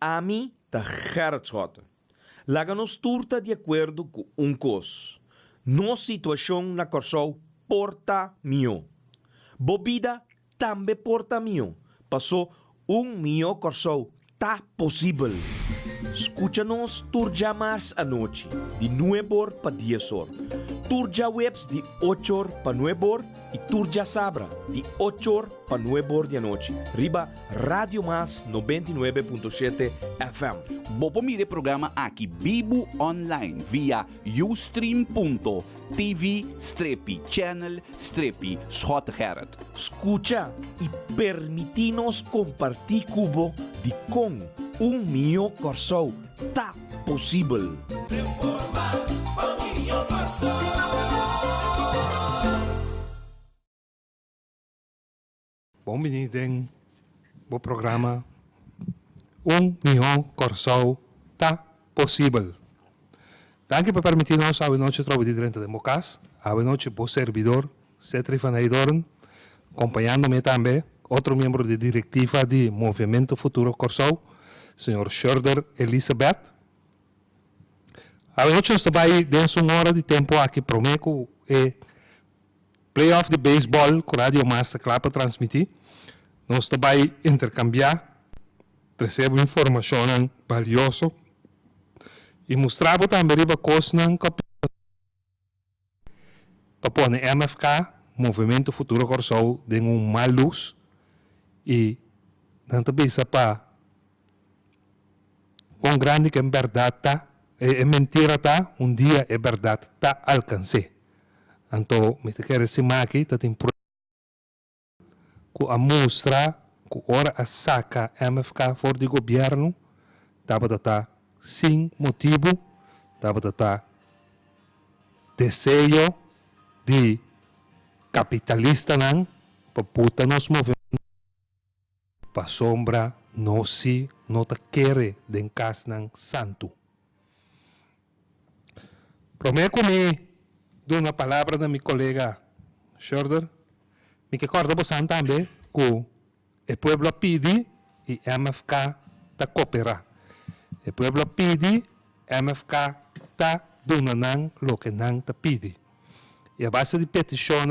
a mim tá Gerrit Laga nos turta de acordo com cos. Nossa situação na Corsol porta mio. Bobida também porta mio. Passou mio Corsol tá possível. Escucha-nos turja mais à noite, de 9 para 10 horas. Turja webs de 8 horas para 9 horas e turja sabra de 8 horas para 9 horas da noite. Riba Radio Mas 99.7 FM. Bopo mire programa aqui Bibo online via ustream.tv/channel/Schotgerrit. Escucha e permitinos compartir cubo de com mio Corsol tá possível. Bom menino, bom programa. Mio Corsol tá possível. Danke por permitir-nos a noite trabalhar dentro de Mocas, a noite por servidor, Cetri Van Eidorn, acompanhando-me também outro membro da diretiva de Movimento Futuro Corsol, Sr. Schroeder Elizabeth. A noite nós também dentro uma hora de tempo aqui prometo playoff de beisebol que a Rádio Master Club transmitir. Nós também intercambiar, recebo informação valiosa e mostrar também a coisa para pôr MFK, Movimento Futuro Corsol, de uma luz e não também para com grande que é verdade tá, é mentira tá, dia é verdade tá alcance. Então, me quero dizer aqui, tá tem que a mostrar que ora a saca MFK fora do governo, dava tá sem motivo, dava tá desejo de capitalista não, para puta nos movimentos, para sombra, não se, não te quer den cas não santo. Prometo me dar uma palavra da minha colega Schroeder, me que corta você também que o povo pede e MFK ta coopera. O povo pede, MFK ta dona o que não ta pede. E a base de petição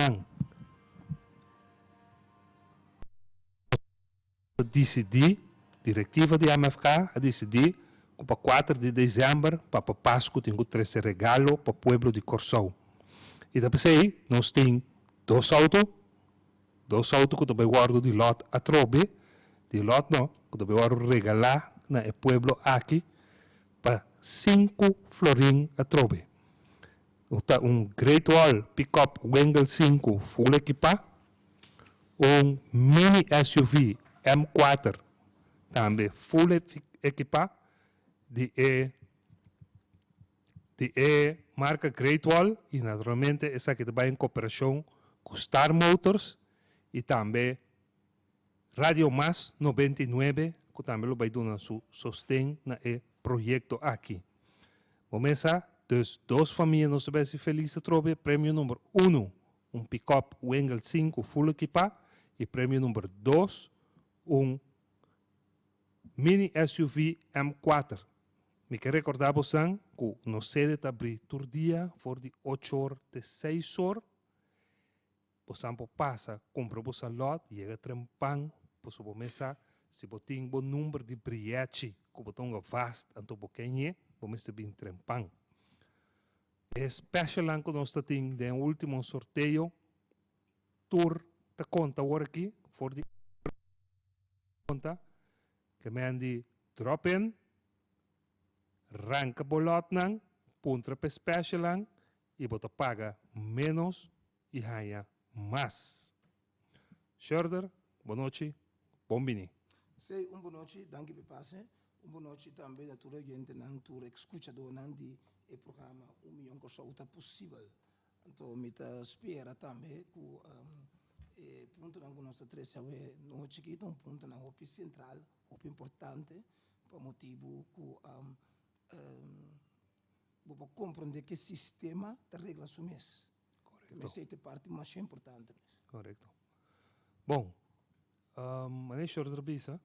decidir, diretiva de MFK a decidir que para 4 de dezembro, para Páscoa, tem que trazer regalo para o povo de Corsol. E depois aí, nós temos dois autos que também guardo de lot a trobe, de lot não, que também guardo regalar na povo aqui para 5 florim a trobe. Great Wall Pickup Wengel 5 full equipa, mini SUV M4 também full equipa, de marca Great Wall e naturalmente essa que vai em cooperação com Star Motors e também Radio Mas 99 que também vai dar seu sustento no projeto aqui. Começa dus 2 famílias nos vai ser felizes trobe prêmio número 1 pick-up Wengel 5 full equipa e prêmio número 2 mini SUV M4. Me quero recordar você que no sede está abrir todo dia, for de 8 horas de 6 horas. Você passa, compra você lot, chega trempang, você começa, se você tem um número de bilhete, que você tem vasto, então você começa bem trempang. É especial que nós temos de último sorteio, tour da conta agora aqui, for de conta, que me andi drop-in, ranka bolot nang, puntra pe special lang, e você paga menos e ganha mais. Schroeder, boa noite, bom bini. Sei, boa noite, danke per passe. Boa noite também a toda a gente nang tour escuchador nang di e programa Milhão Corsol tá possível. Então, me tá espera também que ponto nang nossa três no chiquito ponto na hopi central, hopi importante, por motivo que vou compreender que sistema de regras sumes. Correto. Essa é a parte mais importante. Correto. Bom, mas Schroeder bisa,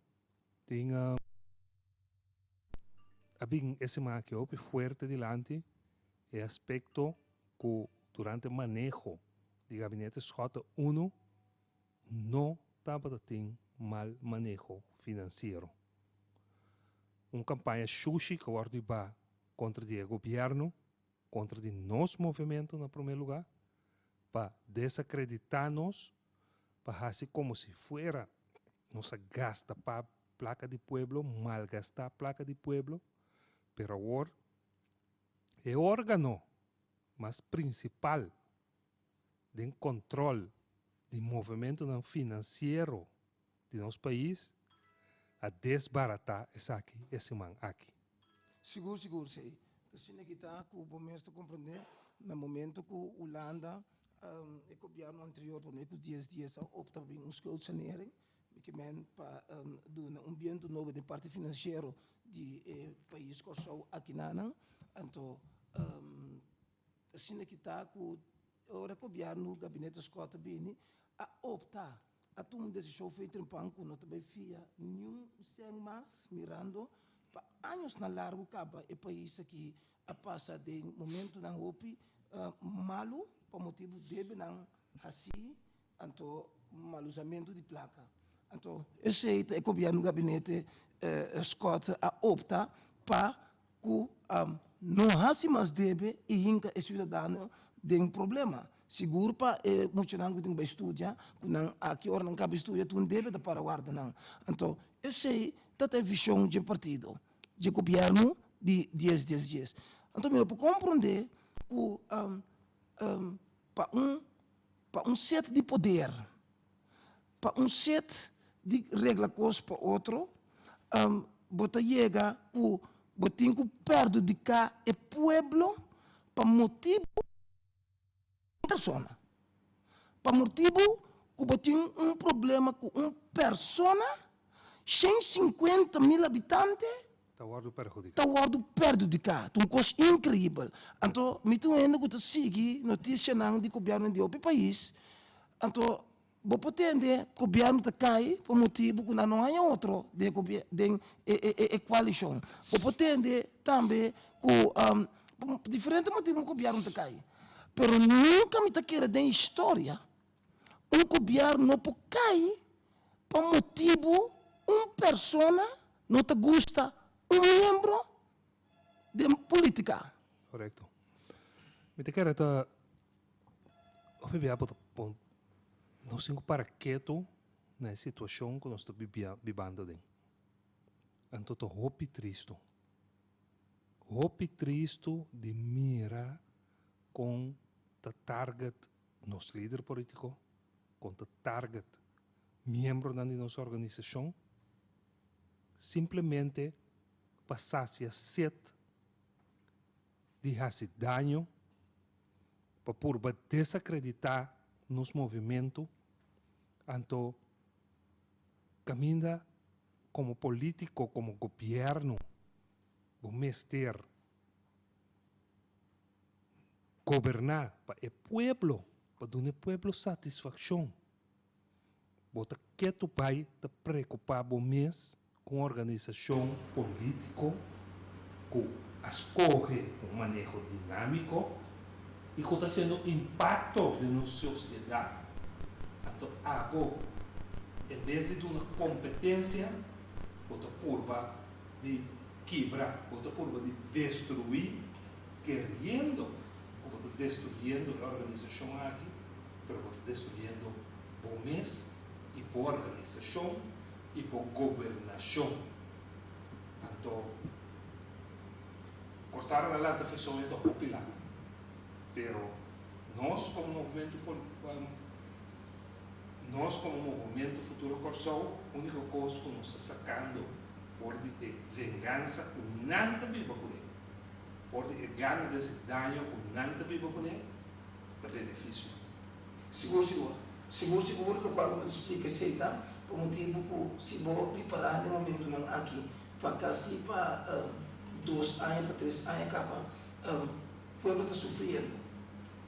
tem Também esse que é forte delante é aspecto que durante o manejo do gabinete Scott 1 não estava tendo mal manejo financeiro. Uma campanha sushi que vai contra o governo, contra o nosso movimento, no primeiro lugar, para desacreditar-nos, para fazer como se fosse nossa gasta para a placa de pueblo, malgastar a placa de pueblo, pero agora é o órgão mais principal de controle do movimento financeiro de nosso país a desbaratar esse man aqui. Seguro, sei. Assim que está, que o momento compreender, no momento que a Holanda, o governo anterior, por meio de 10 dias, opta por uma schuldsanering, que para um ambiente novo de parte financeiro do país que só aqui na então assim que está, que o governo, o gabinete Scott Bini, a optar a tomar uma decisão feita em banco, não também fia nenhum sem mais mirando para anos na largo caba o país aqui a passa de momento na OPI malo por motivo de não assim então malusamento de placa então esse é o governo gabinete Scott a opta para que não há mais deve e inca o cidadão tem problema seguro para muito não que tem que estudar não aqui hora não cabe estudar tu não deve para guardar não então esse é a visão de partido de governo de 10 dias então para compreender para set de poder para set de regras para outro bota chega o botin que perde de cá é pueblo para motivo persona. Para motivo que botin problema com persona 150 mil habitantes está perjudicado. Um custo incrível. Então, me tu ainda que sigue notícia não de governo de outro país. Então, vou pretender que o governo está cai por motivo que não há outro de coalição. Vou pretender também que diferente motivo que o governo está cai. Pero nunca me queira de história governo não pode cair por motivo persona não te gusta membro de política. Correto. Me te quero estar nós temos para quieto na situação que nós estamos vivendo. Então, estou hopi triste de mira com o target nosso líder político, com o target membro da nossa organização, simplesmente passasse a set de fazer dano para desacreditar nos movimentos, então caminha como político, como governo, o mestre governar para o pueblo, para dar ao pueblo satisfação. Bota que tu vai te preocupar mês com a organização política, que escolhe um manejo dinâmico e que está sendo impacto na nossa sociedade. Então, em vez de uma competência, bota curva de quebrar, bota curva de destruir, querendo, bota destruindo a organização aqui, mas bota destruindo o mês e por organização e por governação. Então, cortaram a lata fez somente o pilar. Pero nós como movimento Futuro Corsol, a única coisa que nos está sacando fora de vingança, o nada viva com ele. Fora de gana desse dano, o nada viva com ele, dá benefício. Seguro, no qual eu explico assim, tá? Por motivo que se vou preparar no momento não aqui, para casi para 2 anos, para 3 anos, o povo está sofrendo.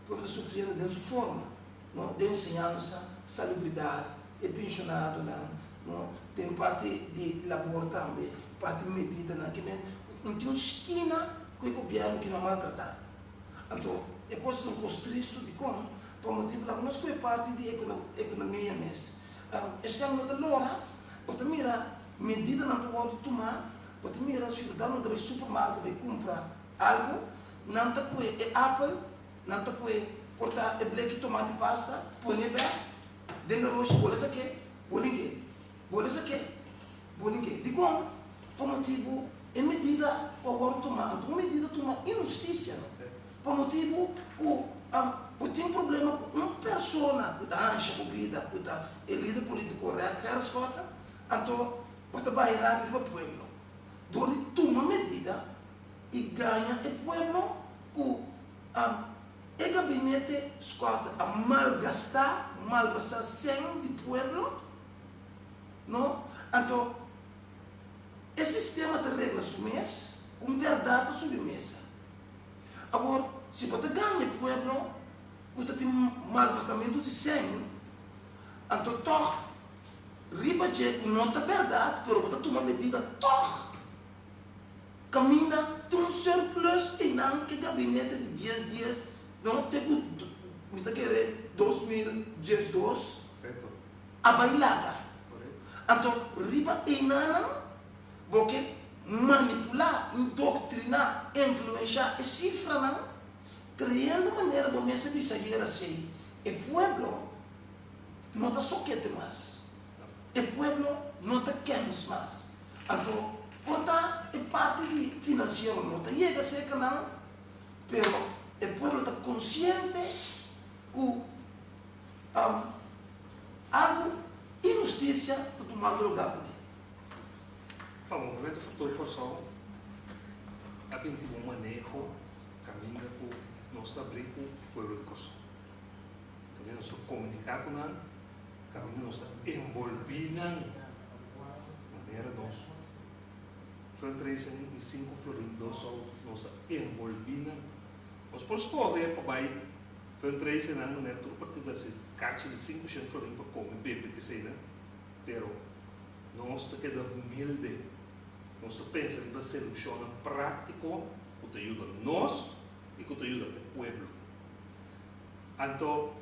O povo está sofrendo de sua forma, não? De ensinança, salubridade, é pensionado, não? Tem parte de labor também, parte de medida, não? Que não tem uma esquina que o governo que não maltratar. Então, é coisa um triste de como, por motivo da nossa parte de economia mesmo. Esse ano da Lora, você mira medida não pode tomar, você mira cidadão do supermercado vai comprar algo, não tá com Apple, não tá com portar black tomate pasta, põe bem, denga roxo, bola isso aqui, bola isso aqui, de como, por motivo é medida agora tomar, então medida tomar injustiça, por motivo que tem problema com uma pessoa que está ancha vida, que está líder político correto, que era escota, então você vai ir para o povo, dole toma medida e ganha o povo que o gabinete escota a malgastar sem do povo, não? Então esse sistema de regras mês, com verdade submissa. Agora, se você ganha o povo, você tem malvastamento de 100, então, toch, riba de não é verdade, mas você toma medida, toch, caminha, tem um surplus e não que gabinete de 10 dias, não tem que querer 2012, a bailada. Então, riba e não, porque manipular, doutrinar, influenciar e cifra não, criando maneira de você conseguir assim. O povo não está soquete mais. O povo não está querendo mais. Então, porta é parte de financeiro, não está chega a ser que não, mas o povo está consciente que algo injustiça está tomando lugar. O movimento Futuro Corsão há um manejo caminho que nós abrimos com o povo de Corsão. Também nós comunicar com ele, caminho nós envolver na maneira nós. Foi 35 floridos nós envolver. Nós por escolher para vai foi 3 na maneira tudo a partir desse caixa de 5 floridos para comer bebê que seja, pero nós queda humilde. Nós pensamos que vai ser um show prático que te ajuda nós e que te ajuda o povo. Então,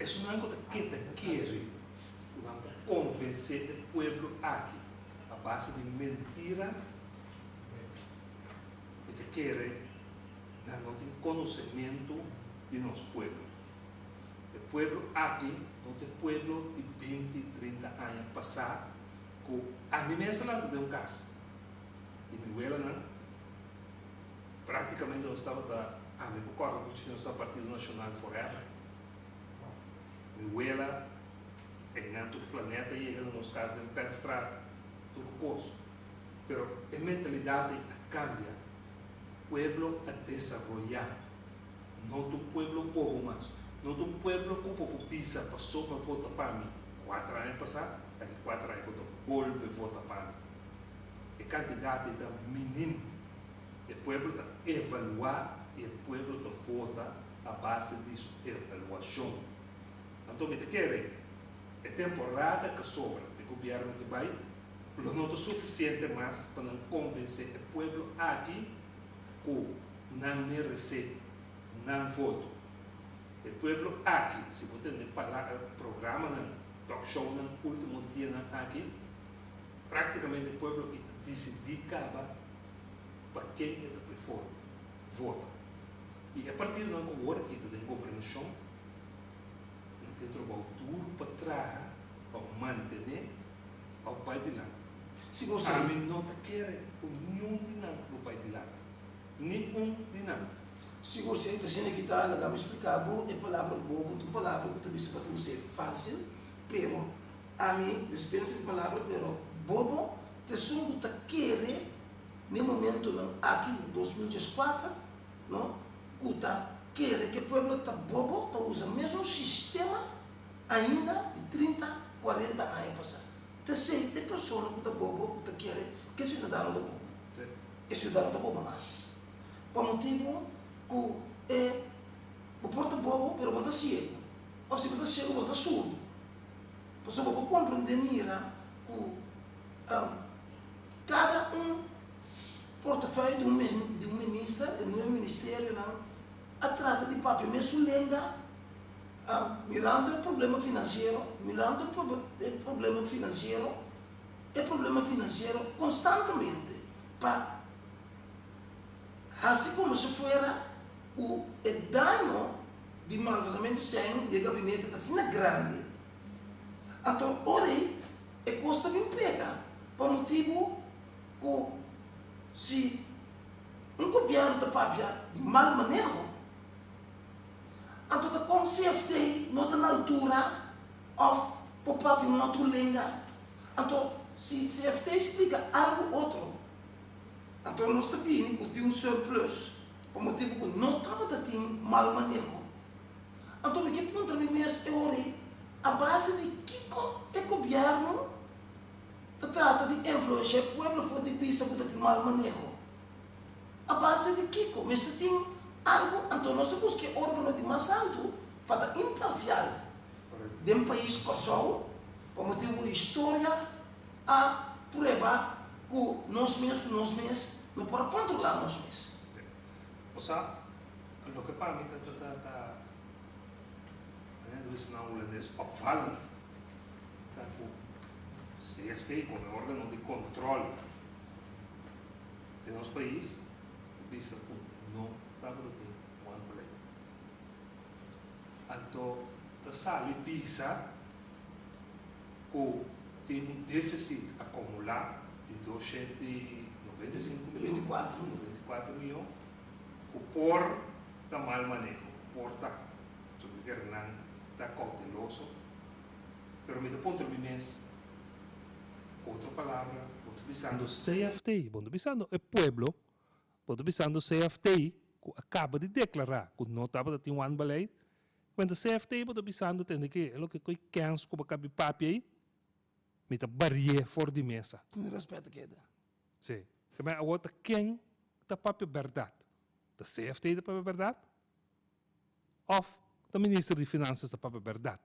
isso não é o que te quer, não convencer o povo aqui, a base de mentira, e te quer não tem conhecimento de nosso povo. O povo aqui, não tem povo de 20, 30 anos passar. A mim mesmo lá de um caso. E minha abuela, praticamente não estava a me recordo porque não estava Partido Nacional Forever. Minha abuela, em outro planeta, e nos casos de pensar tudo coisa. Mas a mentalidade cambia. O povo a desenvolver. Não do povo povo mais. Não do povo que o povo pisa passou para votar para mim. 4 anos passados. Daqui 4 anos eu volto a votar para mim. A quantidade é mínima. O povo está a evaluar e o povo está a votar a base disso, avaliação. Então, me querem, é temporada que sobra de governo que vai, não é suficiente mais para não convencer o povo aqui que não merece, não voto. O povo aqui, se você tem programa, talk show no último dia aqui, praticamente o povo que decidicava para quem é que for vota. E a partir de agora que tem governação, não tem trabalho duro para trás, para manter ao pai de lá. Se você A mim não quer nenhum de nada do pai de lá. Nenhum de nada. se você está sendo que está, ela me explicar, é palavra bobo, tu palavra que talvez para você é fácil, pero a mim dispensa de palavra, pero bobo, te sumo tá querer no momento não aqui em 2014, não, que tá querer que o povo tá bobo, tá usando o mesmo sistema ainda de 30, 40 anos passado. Te sei, tem pessoa que tá bobo, que tá querer que cidadão tá bobo. E cidadão tá bobo mais. Por motivo que o porta bobo, pero você tá cego. Ou se você tá cego, você tá surdo. Você pode compreender, mira, que cada de um ministro, no ministério, não, a trata de papel mesmo lenga, mirando o problema financeiro, é problema financeiro constantemente, para assim como se fuera o dano de malvazamento sem de gabinete está sendo grande. Então, ora, é custa de emprego, por motivo que se um governo está papia de mal manejo, então com CFT não está na altura of o papia não outro lenga. Então, se CFT explica algo outro, então nós está vendo que tem um surplus, por motivo que não estava tendo mal manejo. Então, o que pergunta me mesmo é ora, a base de que é governo trata de influenciar o povo for de pista que tem mal manejo. A base de Kiko, mas se tem algo, então nós buscamos órgão de mais alto para imparcial de um país corso, por motivo de história, a prova que nós mesmos não podemos controlar nós mesmos. O sea, lo que para mí está não holandês opvallend dat o CFT, como órgão de controle de nosso país, visa que não está produzindo um ano. Então, a sala visa que tem um déficit acumulado de 294 milhões, que por da mal manejo, por da governante está cauteloso, pero me ponto mi mes, outra palavra, estou pensando CFT, estou pensando o pueblo, estou pensando CFT, que acaba de declarar que não estava a ter um ano baleio, quando CFT, estou pensando que é o que canso como cabe papi aí, me está barrier fora de mesa. Com respeito a queda. Sim. Mas a outra, quem está papi verdade? Da CFT está papi verdade? Ou o ministro de Finanças está para a verdade.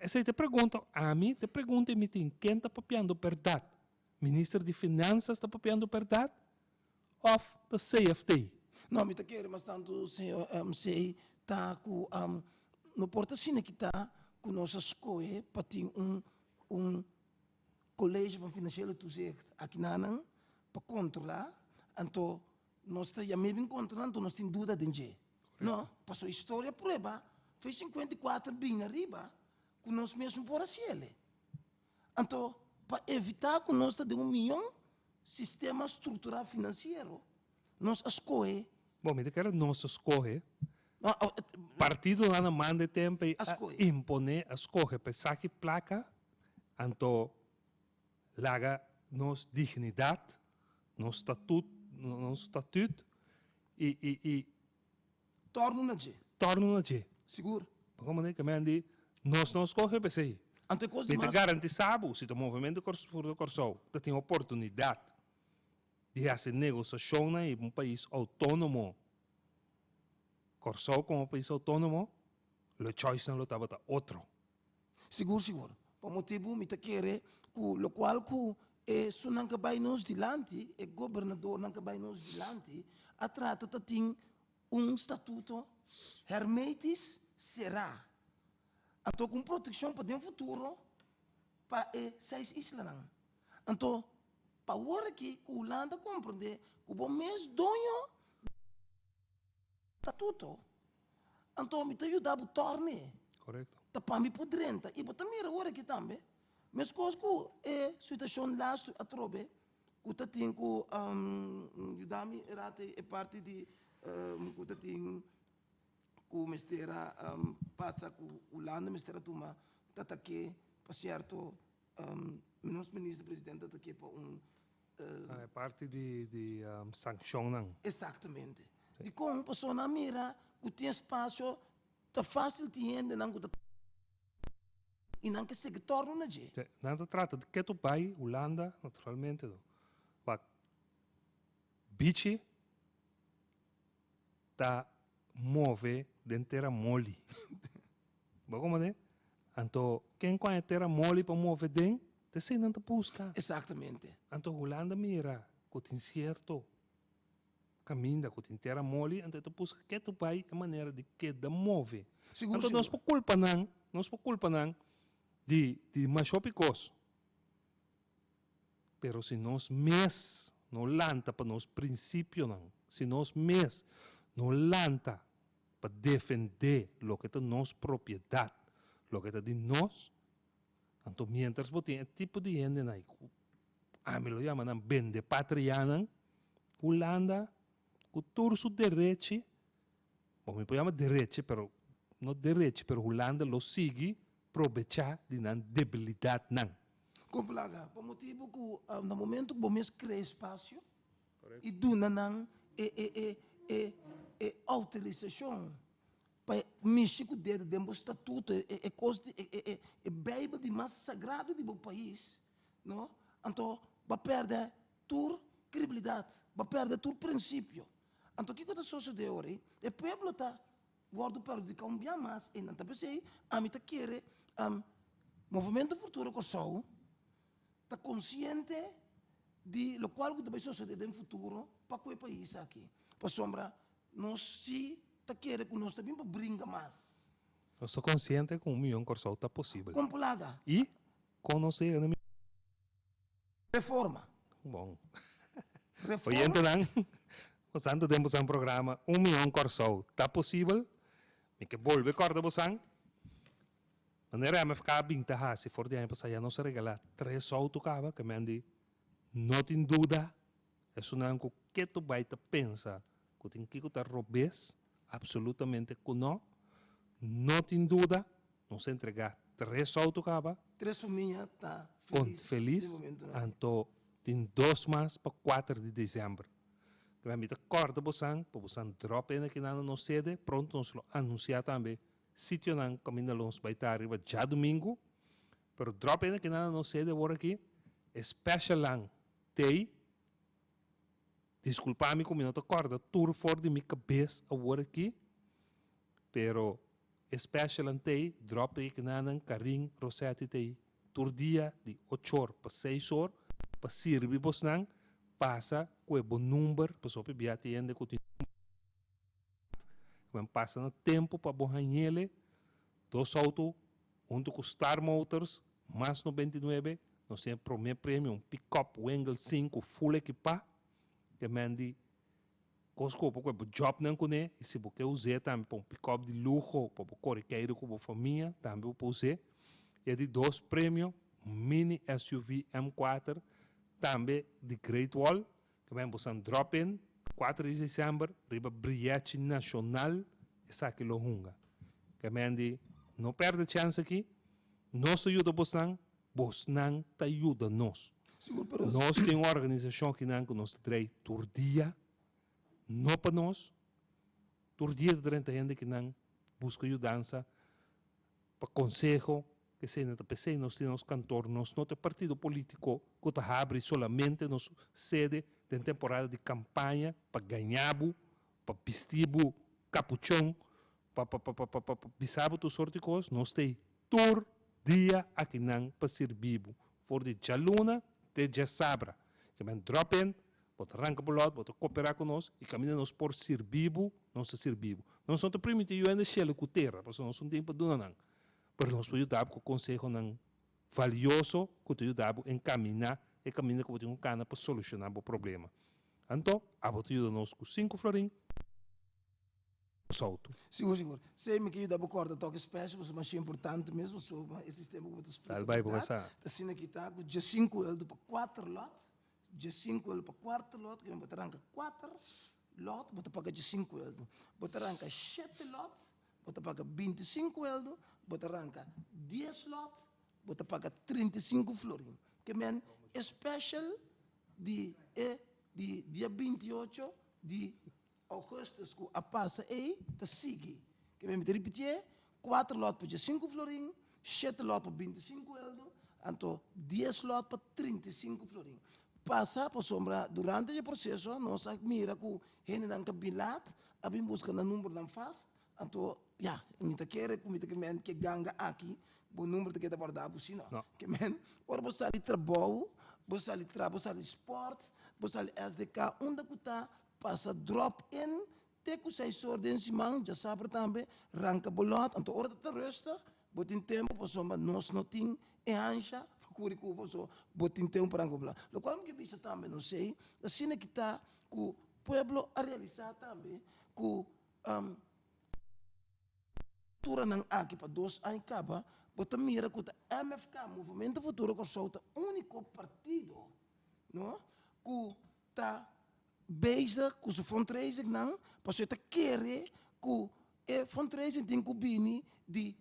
Essa te pergunta a mim, te pergunta a mim, quem está papiando verdade? Ministro de Finanças está papiando verdade? Ou da CFT? Não, me quero, mas tanto senhor sei tá com no porta sina que tá com nossa escola para ter um colégio financeiro tu sei aqui na para controlar, então nós está já mesmo controlando, nós tem dúvida de gente. Não, passou história prova, fez 54 bem arriba, que nós mesmo por assim. Então, para evitar que nós de milhão sistema estrutural financeiro, nós escolhe. Bom, me quero nós escolhe. Partido lá na manda tempo a impone, escolhe, pensar que placa, então, laga nos dignidade, nos estatuto e torno na G. Seguro. Como é que me nós não escolhemos para isso. Ante coisa mais. Garantizado se o movimento do Corsol tem oportunidade de fazer negociação em um país autônomo. Corsol como país autônomo, o choice não estava outro. Seguro. Por motivo me querer o qual que se não vai nos dilante, o governador não vai nos dilante, a trata tem estatuto hermetis será. Então, com proteção para o futuro, para seis islas. Então, para agora que a Holanda compreende que o mês dono estatuto. Então, me ajuda a torne. Correto. Para me podrenta. E para mim agora que também, mas coisas que é situação lá a trobe, que tá tem que ajudar-me é parte de que tá tem que o mistera passa com o Holanda mistera toma tá que para certo nosso ministro presidente tá que para é parte de sanção não. Exatamente. De como uma pessoa na mira que tem espaço tá fácil de entender não que e não que se torna na gente. Não trata de que tu pai, Holanda, naturalmente, mas bichi tá move dentro mole. Como é? Então, quem conhece terra mole para mover dentro, você não te busca. Exatamente. Então, Holanda mira que tem certo caminho, que tem terra mole, então tu busca que tu vai a maneira de que da move. Seguro, Então nós por culpa não de machopicos. Pero se nós mes não lanta para nos princípio não, se nós mes não lanta para defender lo que é nossa propriedade, lo que é de nós, então mientras você tem tipo de gente aí, me lo chamam vende patriana, Holanda, o turso direito, bom, me chama direito, pero não direito, pero Holanda lo sigue aproveitar de não debilidade não. Complaga, por motivo que no momento que você cria espaço e duna não autorização para mexer com o dedo dentro do estatuto, é Bíblia de mais sagrado do país, não? Então, vai perder tua credibilidade, vai perder tua princípio. Então, o que está sucedendo agora? O povo está guardando para de cambiar mais, e não está pensando, a mim está querendo movimento futuro com o está consciente de lo qual vai suceder no futuro para o país aqui. Por sombra, nós se está querendo que nós também brinca mais. Eu sou consciente que 1 milhão de está possível. Com plaga. E conhecer a Reforma. bom. Reforma. Oyente não, nós antes temos um programa 1 milhão de está possível. Me que volve corda bosan. Maneira me ficar bem tá se for de ano passado não se regala 3 autos cava que me andi não tem dúvida é um que tu vai te pensa que tem que estar robês absolutamente que não tem dúvida não se entregar 3 autos cava 3 famílias está feliz então tem 2 mais para 4 de dezembro que me te corda bosan para bosan drop in aqui na não sede pronto nós lo anunciar também sítio não caminho longe vai estar arriba já domingo, pero drop in aqui nada não sei de agora aqui, special lang tei, desculpa-me como não te acorda, tour for de minha cabeça agora aqui, pero special lang tei, drop in aqui nada carinho, Rossetti tei, tour dia de 8 horas para 6 horas, para servir vos não, passa com o bom número, para só para biate ainda que quando passa no tempo para borrar 2 autos, junto com Star Motors, mais 99, nós temos o primeiro prêmio, um pick-up Wengel 5 full equipado, que mande Cosco, porque o job não conhece, e se você usar também para um pick-up de luxo, para o corriqueiro com a família, também pode usar. E de 2 prêmios, mini SUV M4, também de Great Wall, que vem para drop-in, 4 de dezembro, riba Briete Nacional, essa aqui lo hunga. Que mande, não perde chance aqui, nós ajuda vos não te ajuda nós. Nós temos uma organização que não nos traz por dia, não para nós, por dia de 30 gente que não busca ajudança, para conselho, que se não PC, nós temos cantor, nós não temos partido político que está abre solamente nos sede de temporada de campanha para ganhar, para vestir capuchão, para bisabo tu sorte de coisas, nós temos todo dia aqui não para servir, for de jaluna, de jasabra, que vem drop-in, bota arranca por lado, bota cooperar conosco e caminha nos por servir, não se servir. Nós não te permitimos ainda chegar com terra, porque nós não temos para donar não. Mas nós podemos ajudar com o conselho não valioso, que te ajudar a encaminhar e caminhar com um cana para solucionar o problema. Então, a você ajuda nós com 5 florim, solto. Seguro. Sei me que eu dá corda toque espécie, mas é importante mesmo sobre esse sistema que eu te explico. Vai começar. Assim aqui está, com G5 ele para 4 lot, G5 ele para 4 lot, que eu vou arrancar 4 lot, vou pagar G5 ele. Vou arrancar 7 lot, vou pagar 25 ele, vou arrancar 10 lot, vou pagar 35 florim. Que men special de dia 28 de augustus que a passa aí, te sigue. Que me repetir, 4 lotes para 5 florim, 7 lotes para 25 euros, então 10 lotes para 35 florim. Passa por sombra, durante o processo, nós mira que gente não cabilat, a bem busca no número não faz, então, me te quer que ganga aqui, o número que está abordado, senão, que men, ora você ali trabalho, você ali esporte, Bosal SDK, onde kuta passa drop in, teku sai sorden simang, já sabe também, ranca bolot, anto ora tá rustig, botin tempo, posomba nos noting, e ancha, kuriku, poso, botin tempo para angobla. Lo qual que bisa também, não sei, da cine que tá, ku pueblo a realizar também, ku cultura ng aqui para 2 anos acaba, bota mira que o MFK, Movimento Futuro Corsou, é o único partido, não? Que está bezig com o fundraising, não? Para você querer que o fundraising tem que vir de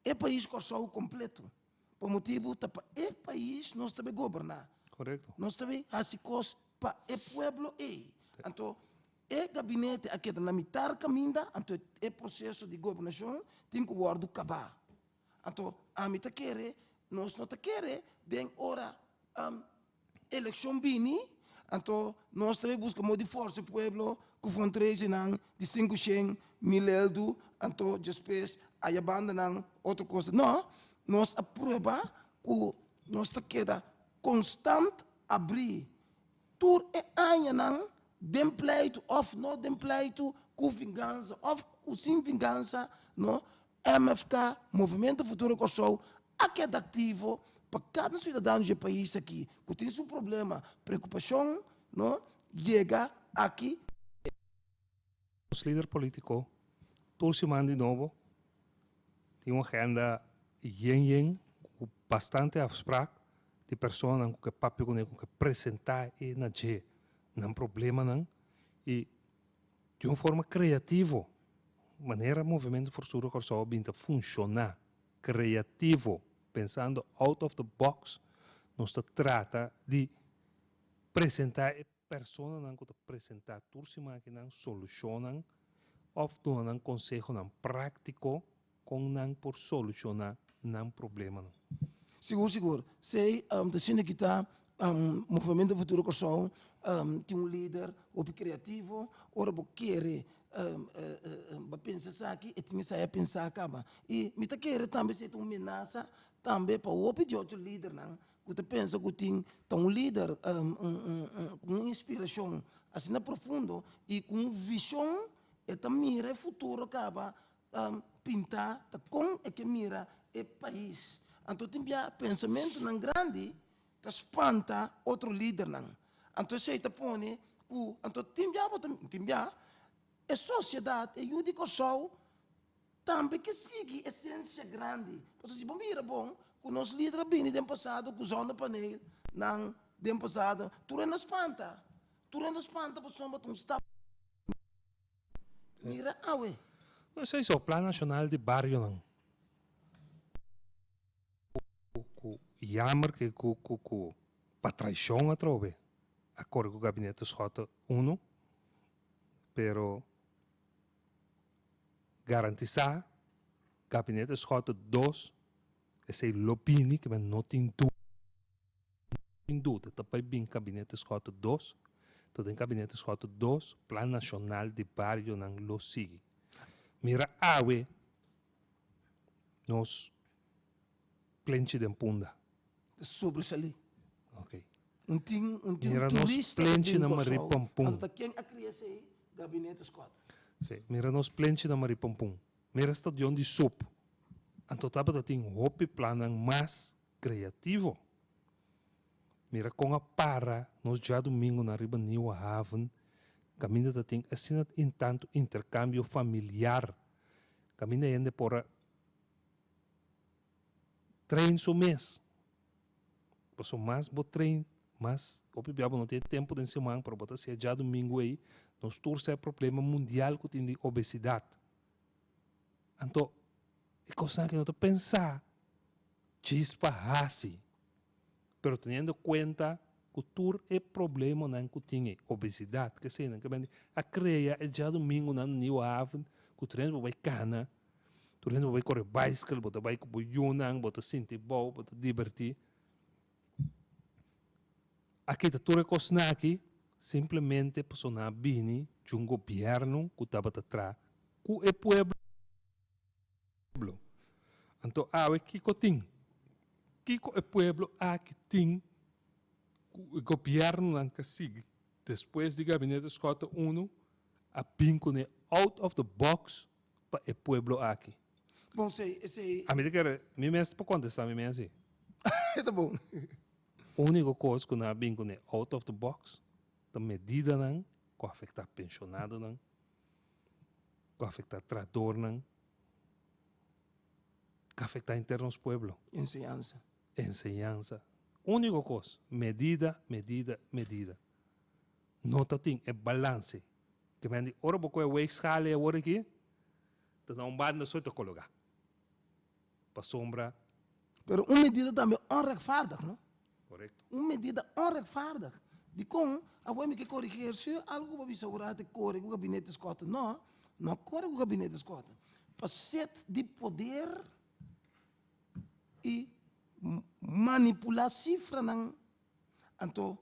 o país Corsou completo. Por motivo, para o país nós também governar. Correto. Nós também fazemos para o pueblo. Então, o gabinete aqui na metade caminho, então o processo de governação tem que ser acabar. Então, a mim quer, nós não queremos, den hora eleição bini, então nós também buscamos de força o pueblo, que foi 13 anos, de 500 mil euros, então depois a banda não outra coisa. Não, nós aprova que nós queda constante abrir. Tur e anya não, dem pleito, of no dem pleito, com vingança, of sem vingança, no, MFK, Movimento Futuro Corsou, aqui é ativo para cada cidadão do país aqui, que tem um problema, preocupação, no, chega aqui. Os líder político, todos se mandam de novo, tem uma agenda yen, bastante afspraak, de pessoas que papi com que apresentar e na je, não problema não, e de uma forma criativa, maneira movimento futuro Corsou binta funcionar, criativo, pensando out of the box, nós trata de apresentar e pessoas não que apresentar tursima que não solucionam, ou não consejo não prático, com não por solucionar não problema não. Seguro. Sei, da cena que está, Movimento Futuro Corsou, tem um líder, ou criativo, ora bo querer, pensar aqui, e tinha que pensar acaba. E me querer também ser uma ameaça, também para o pedir outro líder, não? Que pensa que tem um líder com inspiração, assim, profundo, e com visão, e também mira o futuro acaba, pintar, com é que mira o país. Então, tem pensamento não grande, que espanta outro líder não. Então, você está põe, então, tem a sociedade, e o de Corsou, também que siga a essência grande. Porque se bom mira bom, que nós líderes bem do passado, que usam no painel, não, do passado, tu não espanta, porque somos um estado. Mira, awe. Não sei se o Plano Nacional de Barrio não. Jammer que para traição a trove. Acordo com o gabinete Schota 1, pero garantizar gabinete Schota 2, esse lobini que não tem dúvida, também bem gabinete Schota 2, todo em gabinete Schota 2, Plano Nacional de Barrio não lo sigue. Mira, awe, nos plenche de punda. Sobressalir. Ok. Um Mira, nos turista plenche na Corsou, Maripampum. então quem a criança aí, gabinete Scott. Sim, mira, nos plenche na Maripampum. Mira, estadião de sopo. Então, tava tem hope plano mais criativo. Mira, com a para, nós já domingo na Riba New Haven, caminho da tem assim em tanto intercâmbio familiar. Caminho ainda por treino so mês. Passo mais bo treino, mas o pibiabo não tem tempo de semana para botar se já domingo aí, nós torce é problema mundial que tem de obesidade. Então, é coisa que não te pensar, chispa hasi, pero tendo conta que tur é problema não que tem obesidade, que sei não que bem a creia é já domingo na New Haven, que treino vai cana, treino vai correr bicycle, bota vai com buiunang, bota sentir bom, bota divertir. Aqui da tua coisa aqui, simplesmente persona bini de um governo que estava atrás, que é pueblo. Então, que tem? Que é pueblo aqui tem, o governo não consiga, depois do gabinete Scott 1, a pincone out of the box para o povo aqui. Bom, sei. A mim quer, me mesmo para contestar, me mesmo assim. Tá bom. A única coisa que não pincone out of the box, a medida não, que afeta pensionado não, que afeta trator não, que afeta internos povo. Ensinança. Enseñanza. Única coisa, medida. Nota tem é balance. Que me ora boco é o escala agora aqui, então banda só te colocar. Para sombra, Pero uma medida também onrechtvaardig, não? correto. Uma medida onrechtvaardig. Die kon, agora me que corrigir se algo para segurar de corre o gabinete Scott. Não corre o gabinete Scott. Para set de poder e manipular cifra não. Então,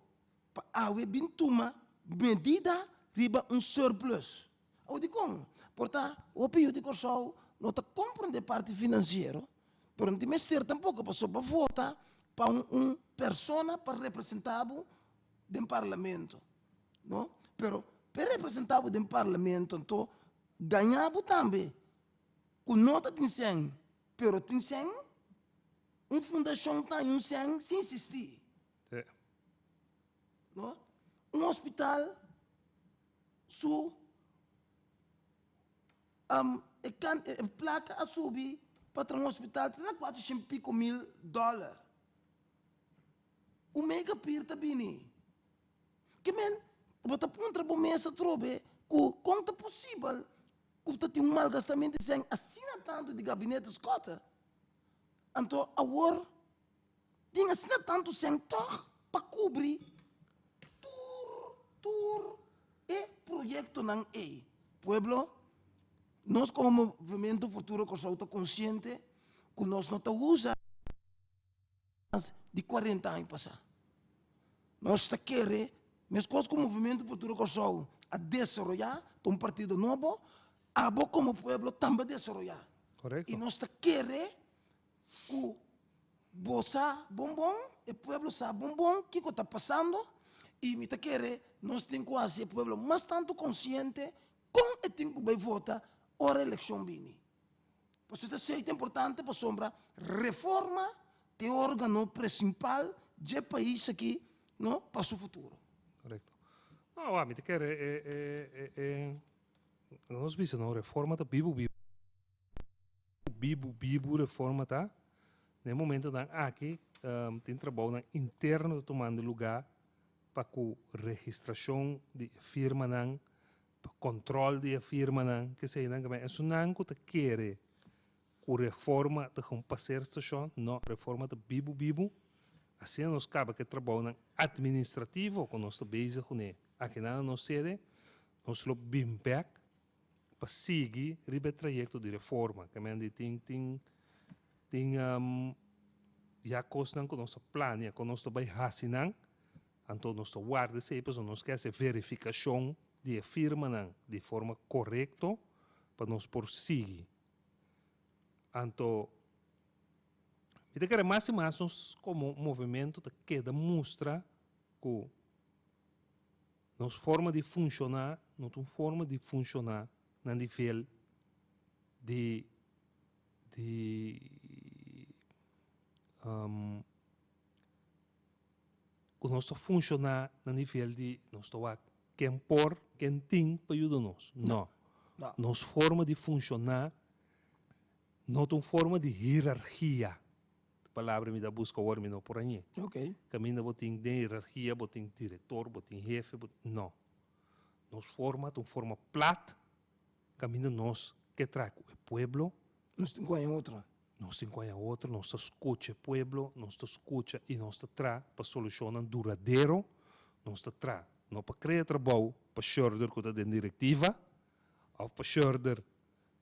para awe bintuma medida riba surplus. O de com, portanto, o pio de corso não está comprando parte financeiro, pero não tem ser tampouco para só votar para persona para representado do parlamento, não? Pero para representado do parlamento, então ganhava também com nota de 100, pero tem 100, fundação tem 100 sem insistir. No? Hospital, placa a subir para hospital, tem $400,000. O mega pirta bini. Que men, bota punta bo mesa trobe, com conta possível, que tem malgastamento de assina tanto de gabinete Scott. Então, agora, tem assina tanto sem toque para cobrir e projeto não é. Pueblo, nós como movimento futuro que somos consciente que nós não usamos de 40 anos passar. Nós está querendo, mas coisas como movimento futuro que somos a desenvolver, um partido novo, a como pueblo também desenvolver. Correto. E nós está querendo que você bombom, e pueblo sabe bombom, que está passando. E me te quer, nós temos quase o povo mais tanto consciente com e tem que vai votar a eleição vini. Por isso é importante para sombra reforma de órgão principal do país aqui, não, para o futuro. Correto. Não, me te quer, nós vimos não reforma da bibo reforma tá. No momento da aqui tem trabalho interno tomando lugar para a registração de firma não, para controle de firma não, que sei não, é isso não que quer a reforma de um passeio estação, não reforma de bibo, assim nós acaba que trabalho administrativo com nós bezig com ele, aqui nada nós sede, nós lo bimpack para seguir o trajeto de reforma, que me tem já coisa com nosso plano, com nosso vai assinar. Então, nós guarda sempre, nós queremos verificação de firma de forma correta para nós prosseguir. Então, eu quero mais e mais nós como movimento que demonstra que nossa forma de funcionar, no nível de que nós funcionar no nível de nós quem por, quem tem para ajudar-nos. Não. Nossa forma de funcionar não é uma forma de hierarquia. A palavra me dá busca o termo por aí. Ok. Caminho botem de hierarquia, botem diretor, botem jefe, não. Nossa forma é uma forma plata. Caminho nós que traz o povo. Nós temos outra. Nós temos outra, nós escuta o povo, nós escuta e nós traz para solucionar duradouro, nós traz não para criar trabalho, para shorter com a diretiva, ou para shorter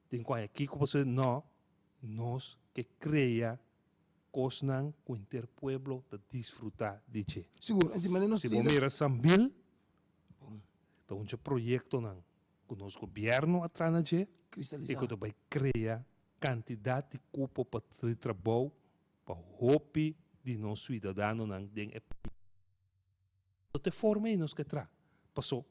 tem aqui que você não, nós que cria coisas que o interpoeblo de desfrutar de che. Seguro, de maneira se você mira Sambil, então um projeto não, que nosso governo atrás na che, e que vai criar quantidade de cupo para trabalho para o hobby de nosso cidadão não tem te forma e nos que tra. Passou.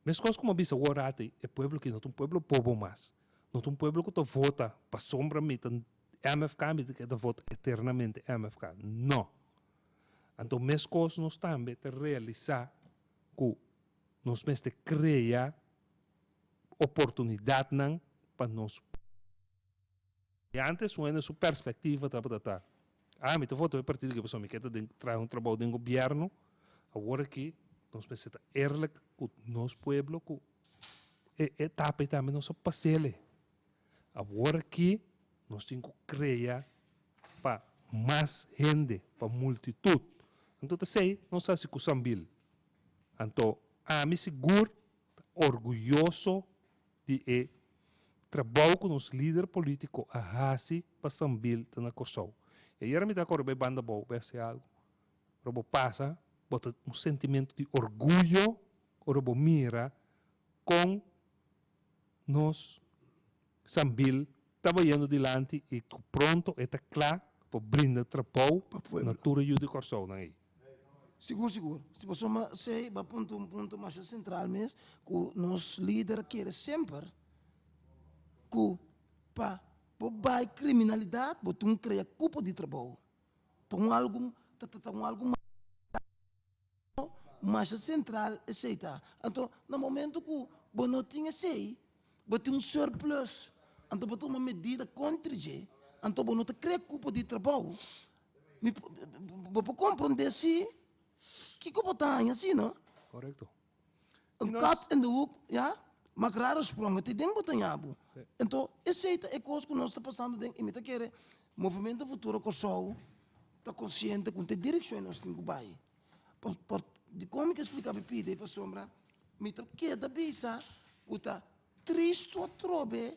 Mas coisas como a bisa warate, é pueblo que não é um pueblo povo mais. Não é um pueblo que te vota para sombra mita MFK, mita que te vota eternamente MFK. Não. Então, mais coisas nós também te realizar que nós mesmos te criar oportunidade para nós. E antes, uma sua perspectiva, tá. Ah, me te voto é partido que a pessoa me quer trazer um trabalho do governo, agora que nós precisamos eerlijk com nosso pueblo, com etapa e também nosso passeio. Agora que nós temos que criar para mais gente, para multitud. Então, sei, não sei se com Sambil. Então, a mim seguro, orgulhoso de trabalho com os líderes políticos a Hasi para Sambil na Kosovo. E aí, me dá correr banda boa, vai ser algo. Robo passa, bota um sentimento de orgulho, robo mira com nós, Sambil, trabalhando dilante e pronto, está claro, para brindar trabalho na tura de Kosovo. Seguro. Se você sei, vai um ponto mais central mesmo, que os líderes querem sempre que para criminalidade, botar criar culpa de trabalho. Então, algo mais central, aceita. Então, no momento que você não tinha sei, você tem um surplus, então você tem uma medida contra ele, então você não cria culpa de trabalho. Você compreender se que culpa tem assim, não? Correto. Um cat in the hook, ja? Maar rare sprongen, te denk wat aan jou. Então, aceita é coisa que nós está passando dentro, e me tá querendo, movimento futuro que sou, está consciente com a direção nós temos que vai. De como que explicar a pide para sombra, me tá querendo da bisa, o tá triste ou trobe,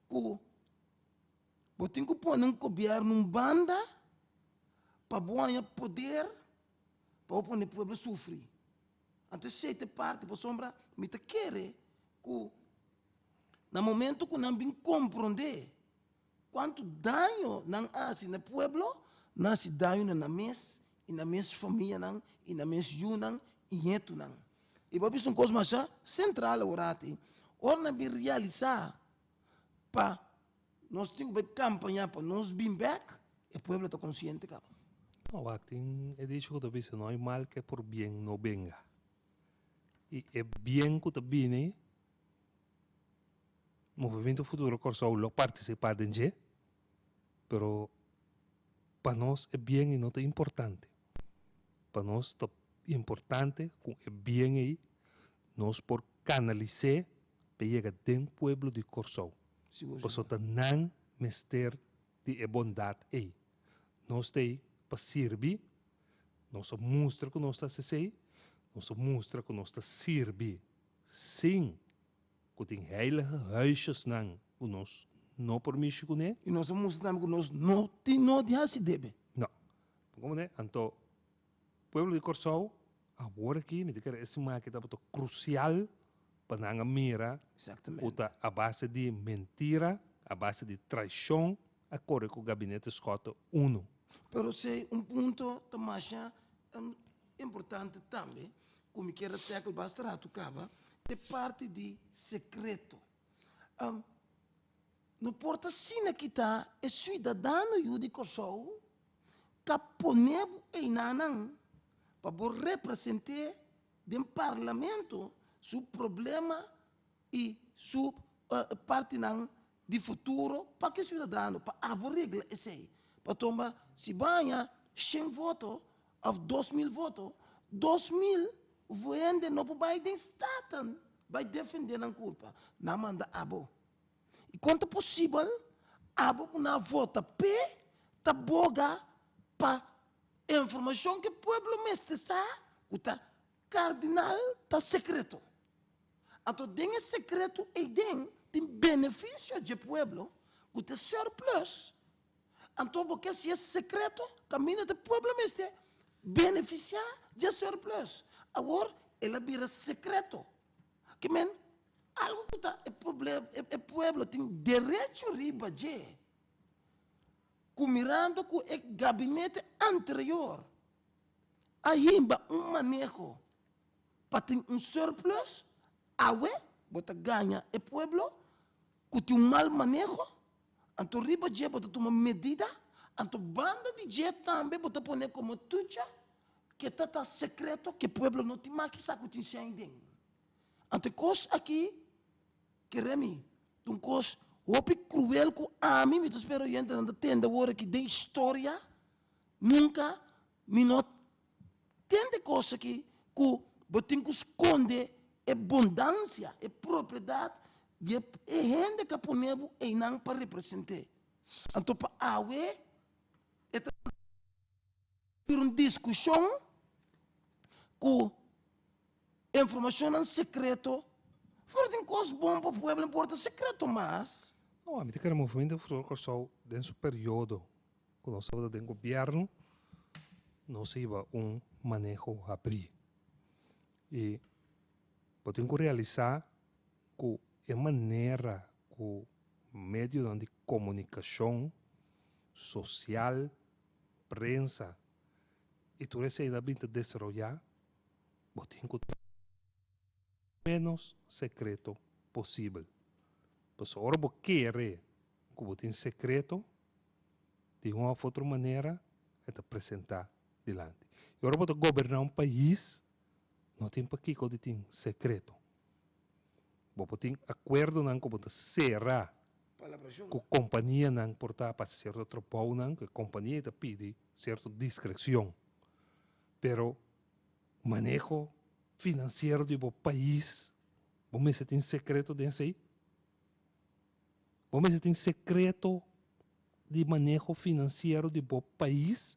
que botem que pôr um governo num banda, para boa poder, para o povo sofrer. Então, aceita parte para sombra, me tá querendo que no momento que não bem compreender quanto dano não há no pueblo, não se dano na mes e na mes família não e na mes junang e neto não. E vai ser uma coisa mais central orate. Ora não bem realizar para nós temos que campanhar para nós bem back, e o pueblo está consciente cara. Não, acting é dicho que você não é mal que por bem não venga. E é bem que também né movimento futuro Kosovo lo participar dentro, pero para nós é bem e não é importante. Para nós é importante com é bem aí nós por canalizar para chegar dentro do pueblo de Kosovo. Para só não mester de bondade aí. Nós tem para servir, nós mostra que nós está se nós mostra que nós está servir. Sim. Que tem heilige huisjes não, que nós não permite com ele. E nós vamos também que nós não de se deve. Não. Como né? Então, o povo de Kosovo, agora aqui, me diz que esse máquina é crucial para não mira, a base de mentira, a base de traição, a correr com o gabinete Scott 1. Pero sei ponto também importante também, como quer até que basta tocava, é parte de secreto. No porta sina que está é cidadão de Kosovo, caponevo e nanang para representar dentro do parlamento seu problema e sua parte de futuro para que cidadão para abrir regra esse para tomar se banha 100 votos ou 2.000 votos 2.000 voende no Biden staten vai defender a culpa na manda abo e quanto possível abo na vota p tá boga para informação que o povo mestre está o tá cardinal tá secreto então tem secreto e tem benefício de povo o tá surplus então porque se é secreto caminho do povo mestre beneficiar de surplus agora ela vira secreto que men algo que tá é povo tem direito riba de mirando com o gabinete anterior, aí um manejo para ter surplus, awe, bota ganha e pueblo, que tem mal manejo, então riba de bota tomar medida, então banda de je também bota poner como tucha, que tá secreto, que pueblo não tem mais que saco tem sem. Então cos aqui, que remi, um cos hopi cruel que a mim me espero e entra na tenda hora que de história, nunca me não tende coisa que botem que esconde é abundância, é propriedade, é gente que ponemos e não para representar. Então, para a UE, é uma discussão com informação em secreto, fora de coisa bom para o povo, não importa secreto, mas... Não, a mim que era movimento futuro Corsau dentro período, quando nós estávamos dentro do governo, não se iba manejo abrir. E podemos realizar que a maneira que o meio de comunicação social, prensa, e tudo isso ainda bem desenvolver, podemos que menos secreto possível. Pois agora você quer que você tenha secreto, de uma outra maneira, é te apresentar diante. E agora você governar país, não tem para que você tenha secreto. Você tem acordo não que você será que a companhia não portar para certo trabalho não, que a companhia te pede certa discreção. Pero manejo financeiro do país, você tem secreto desse aí? Você tem secreto de manejo financeiro do país,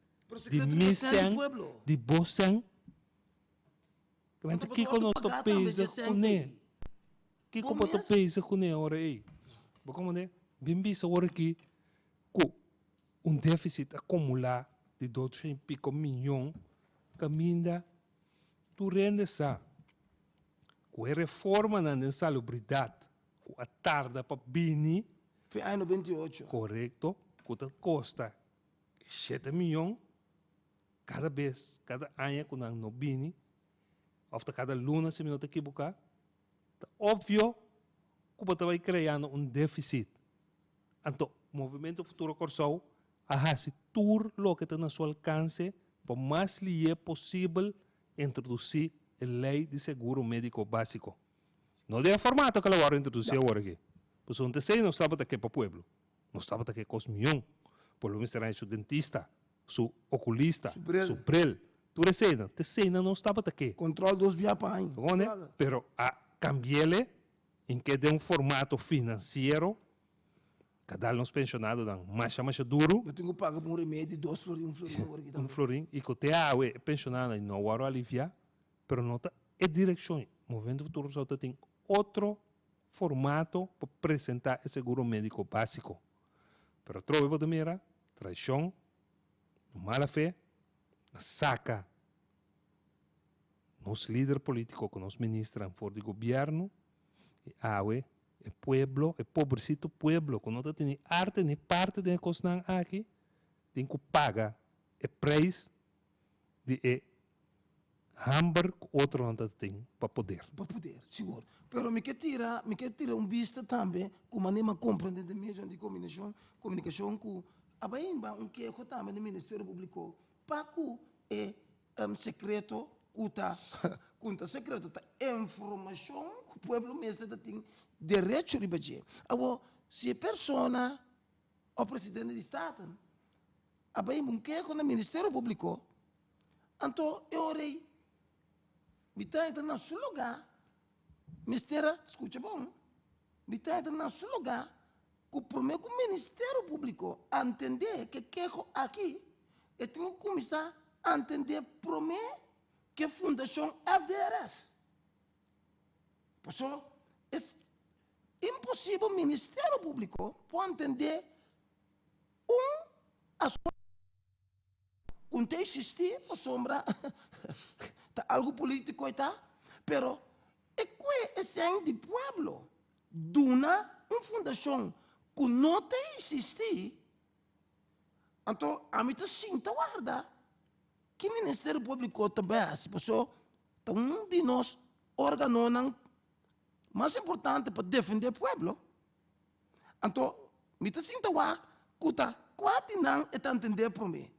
de missão, de bolsão? Que que nós países com que como tu países com agora aí? Como né? Bem visto agora que com déficit acumular de 200 e pico milhões, caminha tu rende sa. Com a reforma na insalubridade, com a tarda para bini, foi ano 28. correto, que custa 7 milhões cada vez, cada ano que não bini, ou cada luna se não te equivocar, óbvio que você vai criando déficit. Então, o movimento Futuro Corsau, se tudo o que está no seu alcance, para mais livre possível, introduzir a lei de seguro médico básico. Não é o formato que ela vai introduzir agora aqui. Pois ontem sei, não estava aqui para o povo. Não estava aqui com os milhões. Por lo menos será seu dentista, seu oculista, seu prel. Tu recena, te cena não estava aqui. Controle dos viapanhos. Pero a cambiarle em que de formato financeiro, cada um pensionado dan mais duro. Eu tenho que pagar por remédio, 2 florins, 1 florim. Florim, e que te pensionado não vai aliviar, pero não está é direção. O movimento futuro só tem outro formato para apresentar o seguro médico básico. Pero trove para mira, traição, mala fé, saca nos líderes políticos que nos ministram fora do governo, o pueblo, o pobrecito pueblo, que não tem arte nem parte de coisa aqui, tem que pagar o preço de hambúrguer que outro não tem para poder. Para poder, seguro. Pero me quer tirar vista também, como a Nema compreende de meio de comunicação que a Baimba, que também do Ministério Público, para que é secreto, conta secreto, tá informação que o povo mesmo tem direito de bater. Agora, se a pessoa, o presidente do Estado, a Baimba, que é com o Ministério Público, então eu orei. Está entrando no seu lugar, mistério, escute bom, está entrando no seu lugar, que o primeiro Ministério Público entender que aqui, e tem que começar a entender primeiro que a Fundação FDRS. Por isso, é impossível o Ministério Público pode entender assunto que tem existir, por sombra, algo político está, pero é que é de pueblo, uma fundação que não tem existir, então a mim te sinta guarda que o Ministério Público também é assim, por isso, de nós órgano mais importante para defender o pueblo. Então, me te sinto lá, kuta, quase não é entender para mim.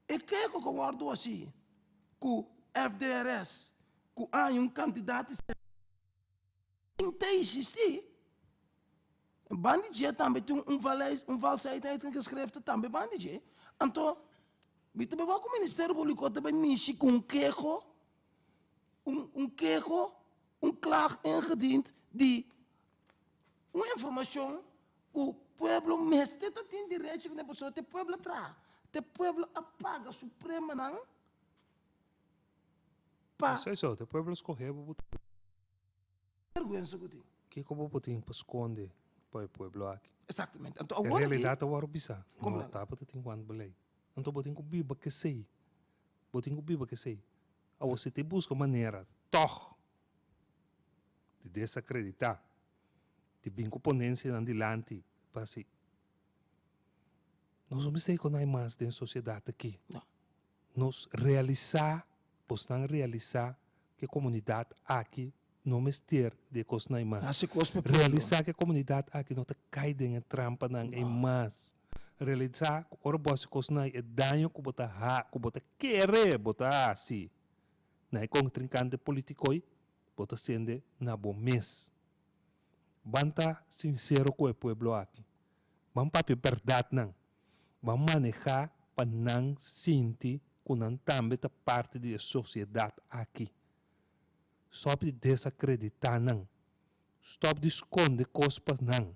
E que eu concordo assim, com FDRS, com um candidato que tem existir. Bandidia também tem valseidade que escreve também bandidia. Então, me te com o Ministério Público também mexer com queijo, claro ingediente de uma informação que o pueblo mesmo tem direito que a pessoa tem pueblo atrás. O pueblo apaga suprema não Não sei só, o povo escorreu, vergonha que tem. que como botem para esconder para o povo aqui. Exatamente. Então, A agora realidade é o bisa. Como Não lá? tá para ter quando belém. Então botem com biba que sei. Botem com biba que sei. A você te busca maneira toch de desacreditar, de bem componência adiante para si. Nós vamos ter com mais da sociedade aqui. Não. Nós realizar, postam realizar que a comunidade aqui não ter de coisa mais. Assim cospe Realizar que a comunidade aqui não te cai em trampa não é mais. Realizar que ora boa coisa é dano que bota ha, que bota querer bota assim. Não é com trincante político aí, bota sendo na bom mês. Banta sincero com o povo aqui. Vamos papi verdade não. Vamos manejar para não sentir que não também é parte da sociedade aqui. Stop de desacreditar não. Stop de esconder coisas não.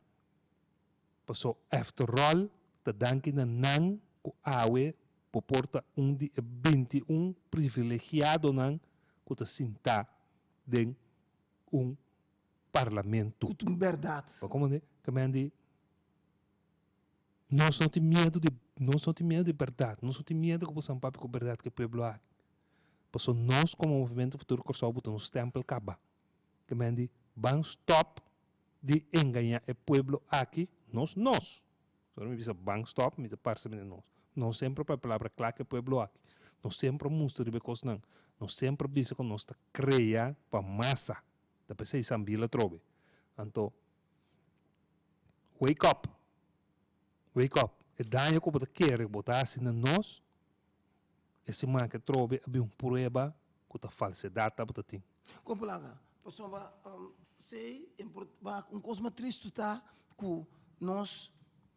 Passo, after all, te danke na não que awe porta de 21 privilegiado não que te sinta em parlamento. com verdade. Como é? Que nós não temos medo de verdade. Nós não temos medo que possamos papi com verdade que o povo há. Porque nós, como movimento futuro Corsol, botamos templo caba. Que mendi, vamos stop de enganar o povo aqui, nós. Só me diz, vamos stop, me parece de nós. Nós sempre para a palavra clara que o povo aqui. Nós sempre mostra de coisas não. Nós sempre diz que nós está criando para massa. Da pessoa sambila trove. Então, wake up. Wake up. E daí que você quer botar assim na nós, esse man que trove é um prova que a falsidade está tem. Como lá, pessoal, sei, um coisa triste tá que nós